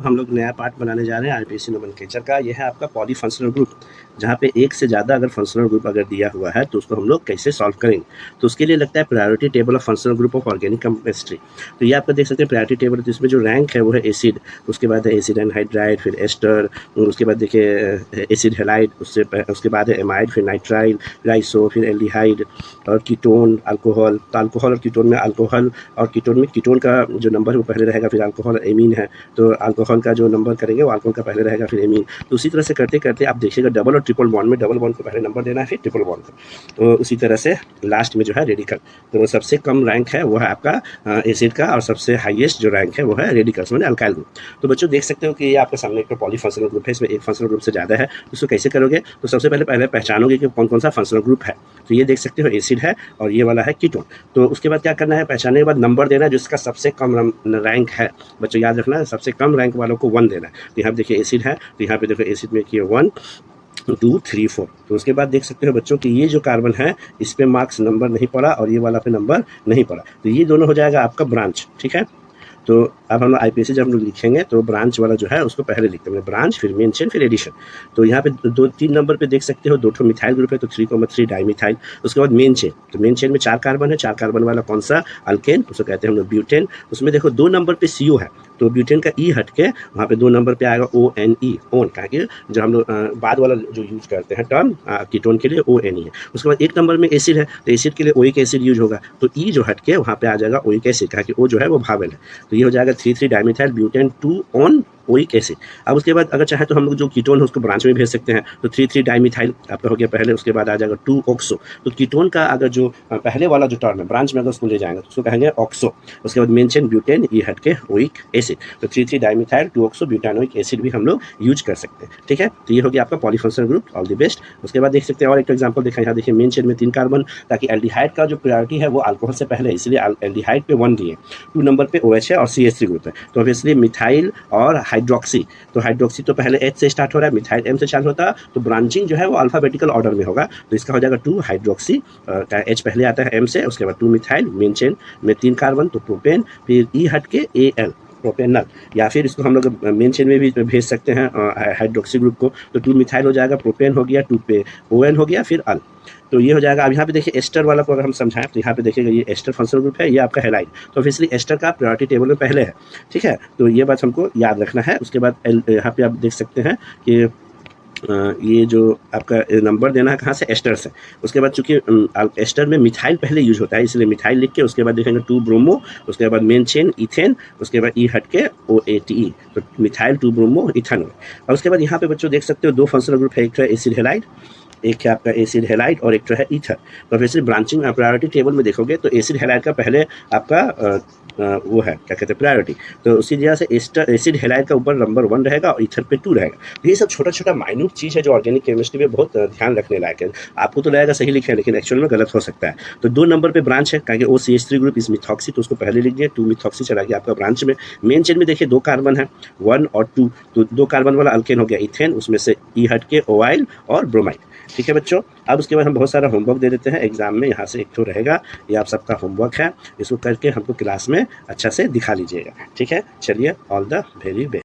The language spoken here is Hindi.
हम लोग नया पार्ट बनाने जा रहे हैं आईपीसी नोमेनक्लेचर का। यह है आपका पॉलीफंक्शनल ग्रुप, जहाँ पे एक से ज़्यादा अगर फंक्शनल ग्रुप अगर दिया हुआ है तो उसको हम लोग कैसे सॉल्व करेंगे। तो उसके लिए लगता है priority table of functional group of organic chemistry. तो ये आपका देख सकते हैं प्रायोरिटी टेबल, तो इसमें जो रैंक है वो है एसिड, उसके बाद है एसिड एनहाइड्राइड, फिर एस्टर, उसके बाद देखिए एसिड हेलाइड, उसके बाद है एमाइड, फिर नाइट्राइल, राइसो, फिर एल्डिहाइड और कीटोन, अल्कोहल। तो अल्कोहल और कीटोन में अल्कोहल और कीटोन में कीटोन का जो नंबर है वो पहले रहेगा, फिर अल्कोहल एमीन है तो अल्कोहल का जो नंबर करेंगे वो अल्कोहल का पहले रहेगा, फिर एमीन। तो उसी तरह से करते करते आप देखिएगा डबल और ट्रिपल बॉन्ड में डबल बॉन्ड को पहले नंबर देना है, फिर ट्रिपल बॉन्ड को। तो उसी तरह से लास्ट में जो है रेडिकल, तो सबसे कम रैंक है वो है आपका एसिड का और सबसे हाईएस्ट जो रैंक है वो है रेडिकल्स में अल्काइल ग्रुप। तो बच्चों देख सकते हो कि ये आपके सामने एक पॉलीफंक्शनल ग्रुप है, इसमें एक फंक्शनल ग्रुप से ज़्यादा है। उसको कैसे करोगे, तो सबसे पहले पहचानोगे कि कौन कौन सा फंक्शनल ग्रुप है। तो ये देख सकते हो एसिड है और ये वाला है कीटोन। तो उसके बाद क्या करना है, पहचानने के बाद नंबर देना है जिसका सबसे कम रैंक है। बच्चों याद रखना है सबसे कम रैंक वालों को 1 देना है। तो यहाँ पे देखिए एसिड है, तो यहाँ पे देखो एसिड में किया 1 2 3 4। तो उसके बाद देख सकते हो बच्चों कि ये जो कार्बन है इस पे मार्क्स नंबर नहीं पड़ा और ये वाला पे नंबर नहीं पड़ा, तो ये दोनों हो जाएगा आपका ब्रांच। ठीक है, तो अब हम आईपीसी जब हम लोग लिखेंगे तो ब्रांच वाला जो है उसको पहले लिखते हैं, ब्रांच फिर मेन चेन फिर एडिशन। तो यहाँ पे 2-3 नंबर पे देख सकते हो 2 मिथाइल ग्रुप है, तो 3,3 डाइमिथाइल। उसके बाद मेन चेन, तो मेन चेन में 4 कार्बन है, 4 कार्बन वाला कौन सा अल्केन, उसको कहते हैं हम लोग ब्यूटेन। उसमें देखो 2 नंबर पे CO है, तो ब्यूटेन का ई हट के वहाँ पे 2 नंबर पे आएगा ONE, ओन, कहा कि जो हम लोग बाद वाला जो यूज करते हैं टर्म कीटोन के लिए ONE है। उसके बाद 1 नंबर में एसिड है, तो एसिड के लिए ओइक एसिड यूज होगा, तो ई जो हट के वहाँ पे आ जाएगा ओइक एसिड, कहा कि O जो है वो भावेल है। तो ये हो जाएगा 3,3 dimethyl butane 2 on oic acid. अब उसके बाद अगर चाहे तो हम लोग जो कीटोन है उसको ब्रांच में भेज सकते हैं, तो 3,3 डाइमिथाइल आपका हो गया पहले, उसके बाद आ जाएगा 2 ऑक्सो। तो कीटोन का अगर जो पहले वाला जो टर्म है ब्रांच में अगर उसको ले जाएंगे तो उसको कहेंगे ऑक्सो। उसके बाद मेंशन ब्यूटेन, ये हट के ओइक एसिड, तो 3,3 डाइमिथाइल 2 ऑक्सो ब्यूटानोइक एसिड भी हम लोग यूज कर सकते हैं। ठीक है, तो ये हो गया आपका polyfunctional group, all the best. उसके बाद देख सकते हैं और एक एग्जाम्पल देखा, यहाँ देखिए मेन चेन में 3 कार्बन, ताकि एल्डिहाइड का जो प्रायोरिटी है वो अल्कोहल से पहले, इसलिए एल्डिहाइड पे 1 दिए। 2 नंबर पे OH है और CH3 ग्रुप है, तो ऑब्वियसली मिथाइल और हाइड्रोक्सी, तो हाइड्रोक्सी तो पहले H से स्टार्ट हो रहा है, मिथाइल M से चालू होता है, तो ब्रांचिंग जो है वो अल्फाबेटिकल ऑर्डर में होगा। तो इसका हो जाएगा 2 हाइड्रोक्सी, H पहले आता है M से, उसके बाद 2 मिथाइल, मेन चेन में 3 कार्बन तो प्रोपेन, फिर E हट के AL प्रोपेनल, या फिर इसको हम लोग मेन चेन में भी भेज सकते हैं हाइड्रोक्सी ग्रुप को। तो 2 मिथाइल हो जाएगा, प्रोपेन हो गया, 2 पे ON हो गया, फिर अल, तो ये हो जाएगा। अब यहाँ पे देखिए एस्टर वाला को अगर हम समझाएं तो यहाँ पे देखिएगा ये एस्टर फंक्शनल ग्रुप है, ये आपका हेलाइड, तो ऑब्वियसली एस्टर का प्रायोरिटी टेबल में पहले है। ठीक है, तो ये बात हमको याद रखना है। उसके बाद यहाँ पे आप देख सकते हैं कि ये जो आपका नंबर देना है कहाँ से, एस्टर से। उसके बाद चूंकि एस्टर में मिथाइल पहले यूज होता है इसलिए मिथाइल लिख के उसके बाद देखेंगे 2 ब्रोमो, उसके बाद मेन चेन इथेन, उसके बाद ई हट के OATE, तो मिथाइल 2 ब्रोमो इथेनॉल। और उसके बाद यहाँ पे बच्चों देख सकते हो 2 फंक्शनल ग्रुप है, एक है एसिड हेलाइड, एक है आपका एसिड हेलाइड और एक तो है ईथर। तो वैसे ब्रांचिंग प्रायोरिटी टेबल में देखोगे तो एसिड हेलाइड का पहले आपका वो है क्या कहते हैं प्रायोरिटी, तो उसी वजह से एसिड हेलाइड का ऊपर नंबर 1 रहेगा और ईथर पे 2 रहेगा। तो ये सब छोटा छोटा माइन्यूट चीज़ है जो ऑर्गेनिक केमिस्ट्री में बहुत ध्यान रखने लायक है। आपको तो लगेगा सही लिखे हैं लेकिन एक्चुअल में गलत हो सकता है। तो 2 नंबर पे ब्रांच है, कहेंगे OCH3 ग्रुप इस मिथॉक्सी, तो उसको पहले लिख दिए, 2 मिथॉक्सी चला गया आपका ब्रांच में। मेन चेन में देखिए 2 कार्बन है, 1 और 2, तो 2 कार्बन वाला अल्केन हो गया इथेन, उसमें से ई हट के ओआइल और ब्रोमाइड। ठीक है बच्चों, अब उसके बाद हम बहुत सारा होमवर्क दे देते हैं एग्जाम में, यहाँ से एक तो रहेगा, ये आप सबका होमवर्क है, इसको करके हमको क्लास में अच्छा से दिखा लीजिएगा। ठीक है, चलिए, ऑल द वेरी बेस्ट।